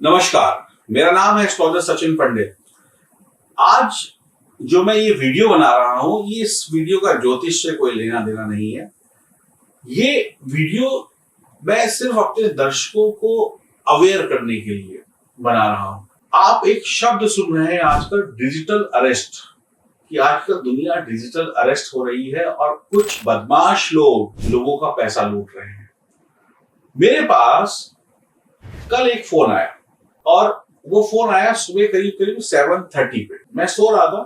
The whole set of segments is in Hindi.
नमस्कार, मेरा नाम है एस्ट्रोलॉजर सचिन पंडित। आज जो मैं ये वीडियो बना रहा हूं, ये इस वीडियो का ज्योतिष से कोई लेना देना नहीं है। ये वीडियो मैं सिर्फ अपने दर्शकों को अवेयर करने के लिए बना रहा हूं। आप एक शब्द सुन रहे हैं आजकल, डिजिटल अरेस्ट, कि आजकल दुनिया डिजिटल अरेस्ट हो रही है और कुछ बदमाश लोग लोगों का पैसा लूट रहे हैं। मेरे पास कल एक फोन आया और वो फोन आया सुबह करीब 7:30 पे। मैं सो रहा था,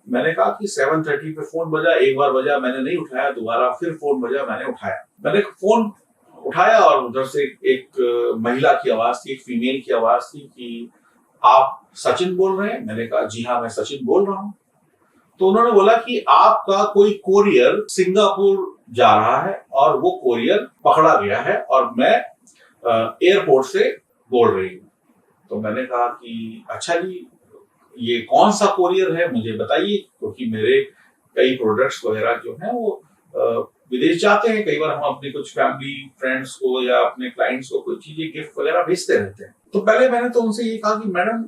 मैंने कहा कि 7:30 पे फोन बजा, एक बार बजा, मैंने नहीं उठाया, दोबारा फिर फोन बजा, मैंने उठाया। मैंने फोन उठाया और उधर से एक महिला की आवाज थी, एक फीमेल की आवाज थी कि आप सचिन बोल रहे हैं? मैंने कहा जी हाँ, मैं सचिन बोल रहा हूँ। तो उन्होंने बोला कि आपका कोई कोरियर सिंगापुर जा रहा है और वो कोरियर पकड़ा गया है और मैं एयरपोर्ट से बोल रही हूँ। तो मैंने कहा कि अच्छा जी, ये कौन सा कोरियर है मुझे बताइए, क्योंकि मेरे कई प्रोडक्ट्स वगैरह जो हैं वो विदेश जाते हैं। कई बार हम अपने कुछ फैमिली फ्रेंड्स को या अपने क्लाइंट्स को कुछ चीजें गिफ्ट वगैरह भेजते रहते हैं। तो पहले मैंने तो उनसे ये कहा कि मैडम,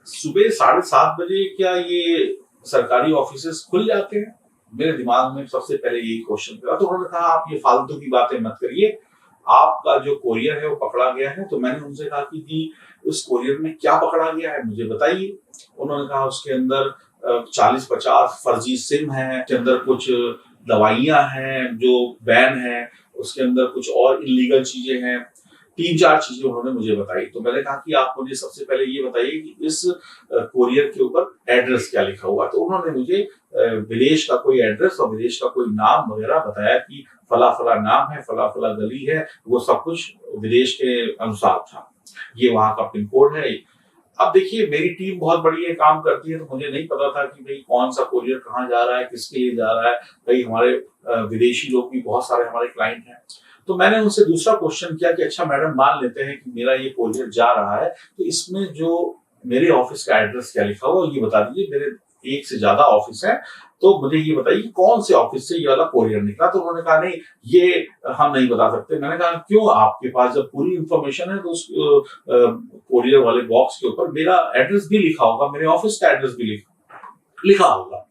सुबह 7:30 बजे क्या ये सरकारी ऑफिसेस खुल जाते हैं? मेरे दिमाग में सबसे पहले यही क्वेश्चन था। तो उन्होंने कहा आप ये फालतू की बातें मत करिए, आपका जो कोरियर है वो पकड़ा गया है। तो मैंने उनसे कहा कि जी, उस कोरियर में क्या पकड़ा गया है मुझे बताइए। उन्होंने कहा उसके अंदर 40-50 फर्जी सिम है, उसके अंदर कुछ दवाइयां हैं जो बैन है, उसके अंदर कुछ और इलीगल चीजें हैं। 3-4 चीजें उन्होंने मुझे बताई। तो मैंने कहा कि आप मुझे सबसे पहले ये बताइए कि इस कोरियर के ऊपर एड्रेस क्या लिखा हुआ। तो उन्होंने मुझे विदेश का कोई एड्रेस और विदेश का कोई नाम वगैरह बताया कि फला फला नाम है, फला फला गली है, वो सब कुछ विदेश के अनुसार था। ये वहां का पिन कोड है। अब देखिए, मेरी टीम बहुत बड़ी है, काम करती है, तो मुझे नहीं पता था कि भाई कौन सा कोरियर कहाँ जा रहा है, किसके लिए जा रहा है। भाई हमारे विदेशी लोग भी बहुत सारे हमारे क्लाइंट हैं। तो मैंने उनसे दूसरा क्वेश्चन किया कि अच्छा मैडम, मान लेते हैं कि मेरा ये कोरियर जा रहा है, तो इसमें जो मेरे ऑफिस का एड्रेस क्या लिखा हुआ ये बता दीजिए। मेरे एक से ज्यादा ऑफिस है, तो मुझे ये बताइए कि कौन से ऑफिस से ये वाला कोरियर निकला। तो उन्होंने कहा नहीं, ये हम नहीं बता सकते। मैंने कहा क्यों? आपके पास जब पूरी इंफॉर्मेशन है तो उस कोरियर वाले बॉक्स के ऊपर मेरा एड्रेस भी लिखा होगा, मेरे ऑफिस का एड्रेस भी लिखा होगा।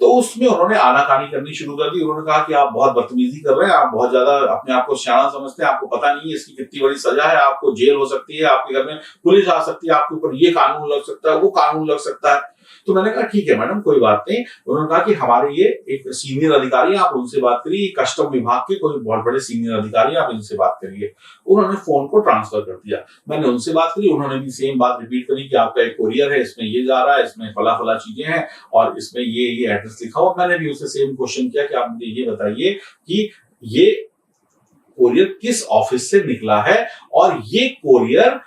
तो उसमें उन्होंने आनाकानी करनी शुरू कर दी। उन्होंने कहा कि आप बहुत बदतमीजी कर रहे हैं, आप बहुत ज्यादा अपने आप को सियाना समझते हैं, आपको पता नहीं है इसकी कितनी बड़ी सजा है, आपको जेल हो सकती है, आपके घर में पुलिस आ सकती है, आपके ऊपर ये कानून लग सकता है, वो कानून लग सकता है। तो मैंने कहा ठीक है मैडम, कोई बात नहीं। उन्होंने कहा कि हमारे ये एक सीनियर अधिकारी, आप उनसे बात करिए, कस्टम विभाग के कोई बहुत बड़े सीनियर अधिकारी, आप इनसे बात करिए। उन्होंने फोन को ट्रांसफर कर दिया, मैंने उनसे बात करी, उन्होंने भी सेम बात रिपीट करी कि आपका एक कोरियर है, इसमें ये जा रहा है, इसमें फला फला चीजें हैं और इसमें ये एड्रेस लिखा हुआ। मैंने भी उससे सेम क्वेश्चन किया कि आप मुझे ये बताइए कि ये कोरियर किस ऑफिस से निकला है और ये कोरियर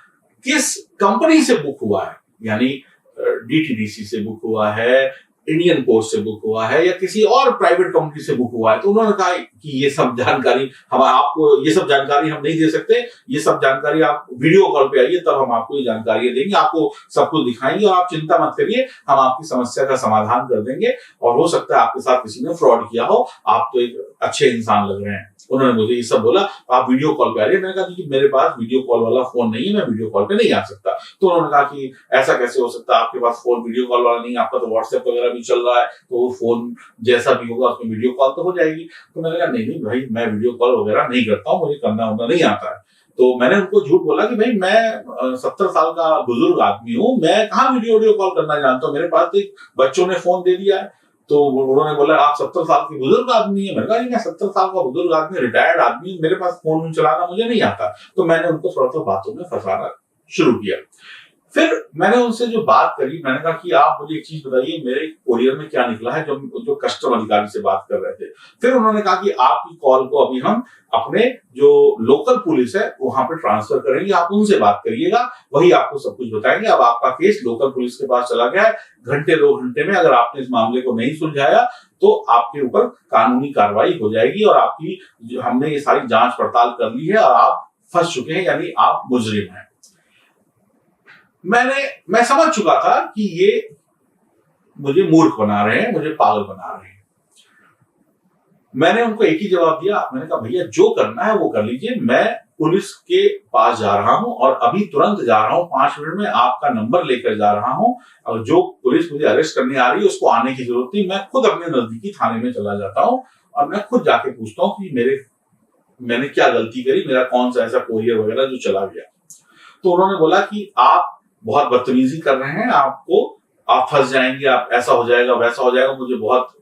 किस कंपनी से बुक हुआ है, यानी डीटीडीसी से बुक हुआ है, इंडियन पोस्ट से बुक हुआ है या किसी और प्राइवेट कंपनी से बुक हुआ है। तो उन्होंने कहा कि ये सब जानकारी हम आपको, ये सब जानकारी हम नहीं दे सकते, ये सब जानकारी आप वीडियो कॉल पे आइए, तब हम आपको ये जानकारी देंगे, आपको सब कुछ दिखाएंगे और आप चिंता मत करिए, हम आपकी समस्या का समाधान कर देंगे। और हो सकता है आपके साथ किसी ने फ्रॉड किया हो, आप तो एक अच्छे इंसान लग रहे हैं। उन्होंने मुझे ये सब बोला, आप वीडियो कॉल पे आ रही है। मैंने कहा कि मेरे पास वीडियो कॉल वाला फोन नहीं है, मैं वीडियो कॉल पे नहीं आ सकता। तो उन्होंने कहा कि ऐसा कैसे हो सकता है, आपके पास फोन वीडियो कॉल वाला नहीं है, आपका तो व्हाट्सएप वगैरह भी चल रहा है, तो वो फोन जैसा भी होगा उसमें वीडियो कॉल तो हो जाएगी। तो मैंने कहा नहीं भाई, मैं वीडियो कॉल वगैरह नहीं करता हूँ, मुझे करना नहीं आता है। तो मैंने उनको झूठ बोला कि भाई मैं 70 साल का बुजुर्ग आदमी हूँ, मैं कहाँ वीडियो कॉल करना जानता हूँ, मेरे पास तो बच्चों ने फोन दे दिया है। तो उन्होंने बोला आप 70 साल की बुजुर्ग आदमी है। मैंने कहा मैं 70 साल का बुजुर्ग आदमी, रिटायर्ड आदमी, मेरे पास फोन चलाना मुझे नहीं आता। तो मैंने उनको थोड़ा सा बातों में फंसाना शुरू किया। फिर मैंने उनसे जो बात करी, मैंने कहा कि आप मुझे एक चीज बताइए, मेरे कोरियर में क्या निकला है, जो कस्टम अधिकारी से बात कर रहे थे। फिर उन्होंने कहा कि आपकी कॉल को अभी हम अपने जो लोकल पुलिस है वहां पे ट्रांसफर करेंगे, आप उनसे बात करिएगा, वही आपको सब कुछ बताएंगे। अब आपका केस लोकल पुलिस के पास चला गया है, घंटे 2 घंटे में अगर आपने इस मामले को नहीं सुलझाया तो आपके ऊपर कानूनी कार्रवाई हो जाएगी और आपकी हमने ये सारी जांच पड़ताल कर ली है और आप फंस चुके हैं, यानी आप मुजरिम हैं। मैं समझ चुका था कि ये मुझे मूर्ख बना रहे हैं, मुझे पागल बना रहे हैं। मैंने उनको एक ही जवाब दिया, मैंने कहा भैया जो करना है वो कर लीजिए, मैं पुलिस के पास जा रहा हूं और अभी तुरंत जा रहा हूं, 5 मिनट में आपका नंबर लेकर जा रहा हूं, और जो पुलिस मुझे अरेस्ट करने आ रही है उसको आने की जरूरत नहीं, मैं खुद अपने नजदीकी थाने में चला जाता हूं और मैं खुद जाके पूछता हूँ कि मैंने क्या गलती करी, मेरा कौन सा ऐसा कोरियर वगैरह जो चला गया। तो उन्होंने बोला कि आप बहुत बदतमीजी कर रहे हैं, आप फंस जाएंगे, आप ऐसा हो जाएगा वैसा हो जाएगा, मुझे बहुत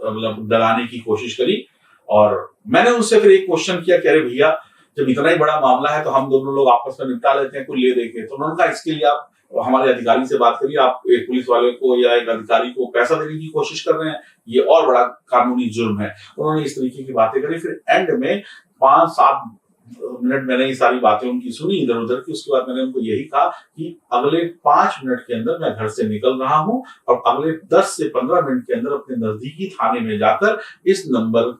मतलब डराने की कोशिश करी। और मैंने उनसे फिर एक क्वेश्चन किया कि अरे भैया, जब इतना ही बड़ा मामला है तो हम दोनों लोग आपस में निपटा लेते हैं कुछ ले दे के। तो उन्होंने कहा इसके लिए आप हमारे अधिकारी से बात करिए, आप एक पुलिस वाले को या एक अधिकारी को पैसा देने की कोशिश कर रहे हैं, ये और बड़ा कानूनी जुर्म है। उन्होंने इस तरीके की बातें करी। फिर एंड में 5-7 मिनट मैंने ये सारी बातें उनकी सुनी इधर उधर की। उसके बाद मैंने उनको यही कहा कि अगले 5 मिनट के अंदर मैं घर से निकल रहा हूं और अगले 10 से 15 मिनट के अंदर अपने नजदीकी थाने में जाकर इस नंबर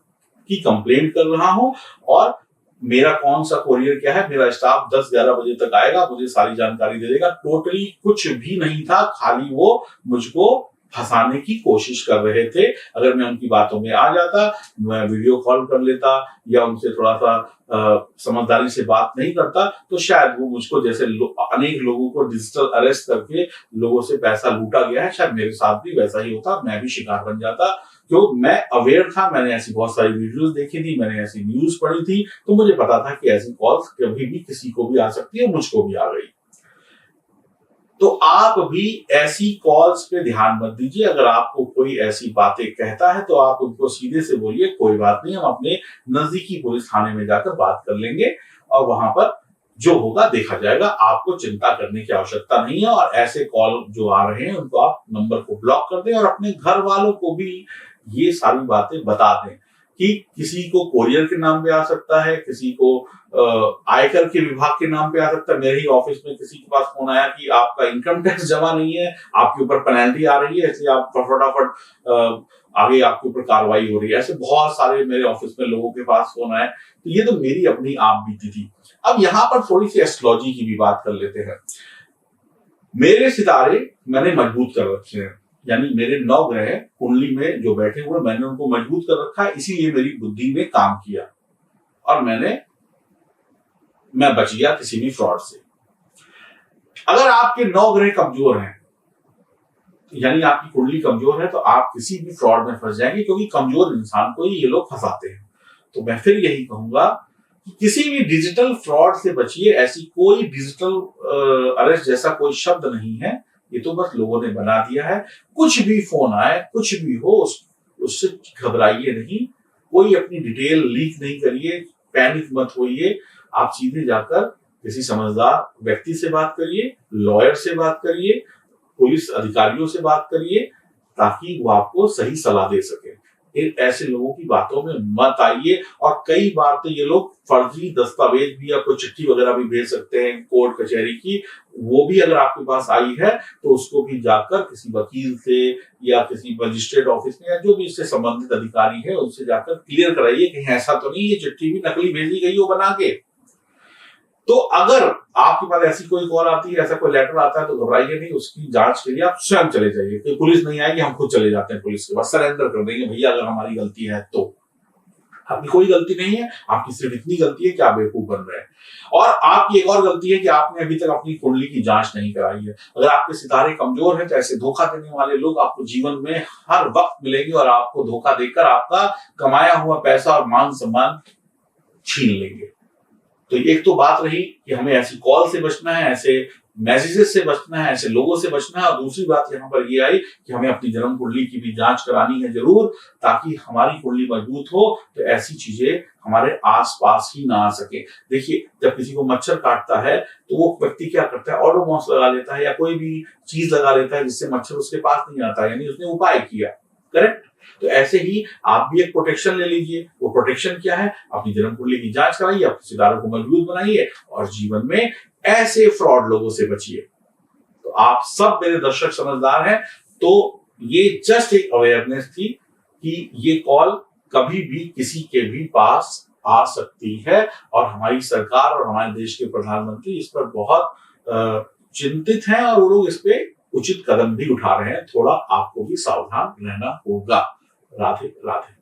की कंप्लेंट कर रहा हूं, और मेरा कौन सा कोरियर क्या है, मेरा स्टाफ 10-11 बजे तक आएगा, मुझे सारी जानकारी दे देगा। टोटली कुछ भी नहीं था, खाली वो मुझको फंसाने की कोशिश कर रहे थे। अगर मैं उनकी बातों में आ जाता, मैं वीडियो कॉल कर लेता या उनसे थोड़ा सा समझदारी से बात नहीं करता, तो शायद वो मुझको जैसे अनेक लोगों को डिजिटल अरेस्ट करके लोगों से पैसा लूटा गया है, शायद मेरे साथ भी वैसा ही होता, मैं भी शिकार बन जाता। तो मैं अवेयर था, मैंने ऐसी बहुत सारी वीडियोस देखी थी, मैंने ऐसी न्यूज पढ़ी थी, तो मुझे पता था कि ऐसी कॉल्स कभी भी किसी को भी आ सकती है, मुझको भी आ गई। तो आप भी ऐसी कॉल्स पे ध्यान मत दीजिए। अगर आपको कोई ऐसी बातें कहता है तो आप उनको सीधे से बोलिए कोई बात नहीं, हम अपने नजदीकी पुलिस थाने में जाकर बात कर लेंगे और वहां पर जो होगा देखा जाएगा, आपको चिंता करने की आवश्यकता नहीं है। और ऐसे कॉल जो आ रहे हैं उनको आप नंबर को ब्लॉक कर दें और अपने घर वालों को भी ये सारी बातें बता दें कि किसी को कोरियर के नाम पे आ सकता है, किसी को आयकर के विभाग के नाम पे आ सकता है। मेरे ही ऑफिस में किसी के पास फोन आया कि आपका इनकम टैक्स जमा नहीं है, आपके ऊपर पेनल्टी आ रही है, इसलिए आप फटाफट आगे आपके ऊपर कार्रवाई हो रही है। ऐसे बहुत सारे मेरे ऑफिस में लोगों के पास फोन आए। तो ये तो मेरी अपनी आप बीती थी। अब यहाँ पर थोड़ी सी एस्ट्रोलॉजी की भी बात कर लेते हैं। मेरे सितारे मैंने मजबूत कर रखे हैं, यानी मेरे 9 ग्रह कुंडली में जो बैठे हुए मैंने उनको मजबूत कर रखा है, इसीलिए मेरी बुद्धि ने काम किया और मैं बच गया किसी भी फ्रॉड से। अगर आपके 9 ग्रह कमजोर हैं, यानी आपकी कुंडली कमजोर है, तो आप किसी भी फ्रॉड में फंस जाएंगे, क्योंकि कमजोर इंसान को ही ये लोग फंसाते हैं। तो मैं फिर यही कहूंगा कि किसी भी डिजिटल फ्रॉड से बचिए। ऐसी कोई डिजिटल अरेस्ट जैसा कोई शब्द नहीं है, ये तो बस लोगों ने बना दिया है। कुछ भी फोन आए, कुछ भी हो, उससे घबराइए नहीं, कोई अपनी डिटेल लीक नहीं करिए, पैनिक मत होइए। आप सीधे जाकर किसी समझदार व्यक्ति से बात करिए, लॉयर से बात करिए, पुलिस अधिकारियों से बात करिए, ताकि वो आपको सही सलाह दे सके। ऐसे लोगों की बातों में मत आइए। और कई बार तो ये लोग फर्जी दस्तावेज भी या कोई चिट्ठी वगैरह भी भेज सकते हैं कोर्ट कचहरी की, वो भी अगर आपके पास आई है तो उसको भी जाकर किसी वकील से या किसी मजिस्ट्रेट ऑफिस में या जो भी इससे संबंधित अधिकारी है उनसे जाकर क्लियर कराइए कि ऐसा तो नहीं ये चिट्ठी भी नकली भेजी गई हो बना के। तो अगर आपके पास ऐसी कोई कॉल आती है, ऐसा कोई लेटर आता है, तो घबराइए नहीं, उसकी जांच के लिए आप स्वयं चले जाइए। कोई पुलिस नहीं आएगी, हम खुद चले जाते हैं पुलिस के पास, सरेंडर कर देंगे भैया अगर हमारी गलती है तो। आपकी कोई गलती नहीं है, आपकी सिर्फ इतनी गलती है कि आप बेवकूफ बन रहे हैं। और आपकी एक और गलती है कि आपने अभी तक अपनी कुंडली की जांच नहीं कराई है। अगर आपके सितारे कमजोर हैं तो ऐसे धोखा देने वाले लोग आपको जीवन में हर वक्त मिलेंगे और आपको धोखा देकर आपका कमाया हुआ पैसा और मान सम्मान छीन लेंगे। तो एक तो बात रही कि हमें ऐसी कॉल से बचना है, ऐसे मैसेजेस से बचना है, ऐसे लोगों से बचना है। और दूसरी बात यहाँ पर ये आई कि हमें अपनी जन्म कुंडली की भी जांच करानी है जरूर, ताकि हमारी कुंडली मजबूत हो तो ऐसी चीजें हमारे आसपास ही ना आ सके। देखिए, जब किसी को मच्छर काटता है तो वो व्यक्ति क्या करता है, ओडोमॉस लगा लेता है या कोई भी चीज लगा लेता है जिससे मच्छर उसके पास नहीं आता, यानी उसने उपाय किया। करेक्ट? तो ऐसे ही आप भी एक प्रोटेक्शन ले लीजिए। वो प्रोटेक्शन क्या है? अपनी जन्म कुंडली की जांच कराइए, अपने सितारों को मजबूत बनाइए और जीवन में ऐसे फ्रॉड लोगों से बचिए। तो आप सब मेरे दर्शक समझदार हैं, तो ये जस्ट एक अवेयरनेस थी कि ये कॉल कभी भी किसी के भी पास आ सकती है। और हमारी सरकार और हमारे देश के प्रधानमंत्री इस पर बहुत चिंतित हैं और वो लोग इस पे उचित कदम भी उठा रहे हैं। थोड़ा आपको भी सावधान रहना होगा। राधे राधे।